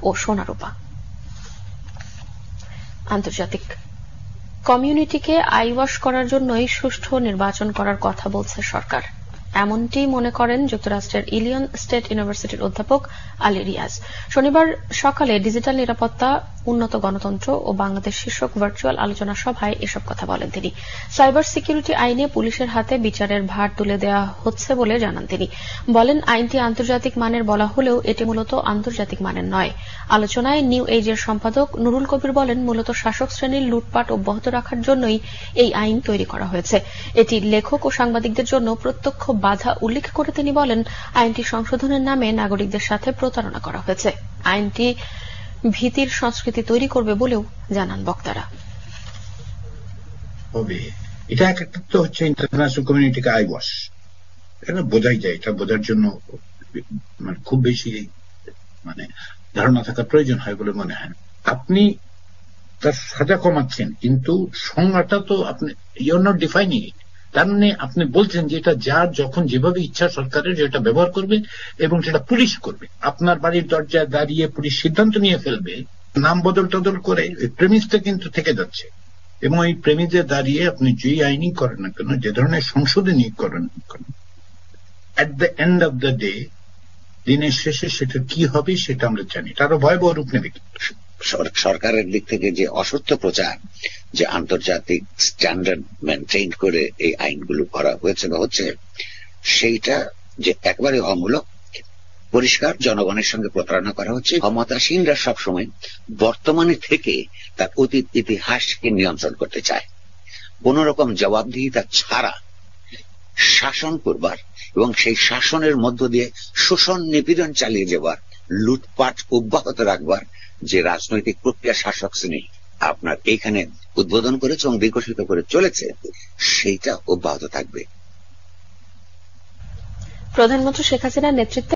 ও সোনারূপা। আন্তর্জাতিক কমিউনিটিকে আইওয়াশ করার জন্যই সুষ্ঠু নির্বাচন করার কথা বলছে সরকার, এমনটি মনে করেন যুক্তরাষ্ট্রের ইলিয়ন স্টেট ইউনিভার্সিটির অধ্যাপক আলী রিয়াজ। শনিবার সকালে ডিজিটাল নিরাপত্তা, উন্নত গণতন্ত্র ও বাংলাদেশ শীর্ষক ভার্চুয়াল আলোচনা সভায় এসব কথা বলেন তিনি। সাইবার সিকিউরিটি আইনে পুলিশের হাতে বিচারের ভার তুলে দেওয়া হচ্ছে বলে জানান তিনি। বলেন, আইনটি আন্তর্জাতিক মানের বলা হলেও এটি মূলত আন্তর্জাতিক মানের নয়। আলোচনায় নিউ এজের সম্পাদক নুরুল কবির বলেন, মূলত শাসক শ্রেণীর লুটপাট অব্যাহত রাখার জন্যই এই আইন তৈরি করা হয়েছে। এটি লেখক ও সাংবাদিকদের জন্য প্রত্যক্ষ বাধা উল্লেখ করে তিনি বলেন, আইনটি সংশোধনের নামে নাগরিকদের সাথে প্রতারণা করা হয়েছে। আইনটি ভীতির সংস্কৃতি তৈরি করবে বলেও জানান বক্তারা। এটা একটা তো হচ্ছে ইন্টারন্যাশনাল কমিউনিটিকে আইওয়াশ, এটা বোঝাই যায়। এটা বোঝার জন্য মানে খুব বেশি ধারণা থাকা প্রয়োজন হয় বলে মনে হয়। আপনি তার সাজা কমাচ্ছেন, কিন্তু সংজ্ঞাটা তো আপনি ইউ আর নট ডিফাইনিং ইট। তার মানে আপনি বলছেন যে এটা যার যখন যেভাবে ইচ্ছা সরকারের যেটা ব্যবহার করবে এবং সেটা পুলিশ করবে। আপনার বাড়ির দরজায় দাঁড়িয়ে পুলিশ সিদ্ধান্ত নিয়ে ফেলবে, নাম বদল টদল করে, ওই প্রেমিসটা কিন্তু থেকে যাচ্ছে। এবং এই প্রেমিসে দাঁড়িয়ে আপনি যে আইনই করেন না কেন, যে ধরনের সংশোধনী করেন না কেন, at the end of the day, দিনের শেষে সেটা কি হবে সেটা আমরা জানি। এটা আরো ভয়াবহ রূপ নেবে। সরকারের দিক থেকে যে অসত্য প্রচার যে আন্তর্জাতিক স্ট্যান্ডার্ড মেনটেইন করে এই আইনগুলো করা হয়েছে বা হচ্ছে, সেইটা যে একবারে অমূলক, পরিষ্কার জনগণের সঙ্গে প্রতারণা করা হচ্ছে। ক্ষমতাসীনরা সবসময় বর্তমানে থেকে তার অতীত ইতিহাসকে নিয়ন্ত্রণ করতে চায়। কোন রকম জবাবদিহিতা ছাড়া শাসন করবার এবং সেই শাসনের মধ্য দিয়ে শোষণ নিপীড়ন চালিয়ে যাবার, লুটপাট অব্যাহত রাখবার যে রাজনৈতিক প্রক্রিয়া শাসক শ্রেণী আপনার এইখানে উদ্বোধন করেছে এবং বিকশিত করে চলেছে, সেইটা অব্যাহত থাকবে। প্রধানমন্ত্রী শেখ হাসিনার নেতৃত্বে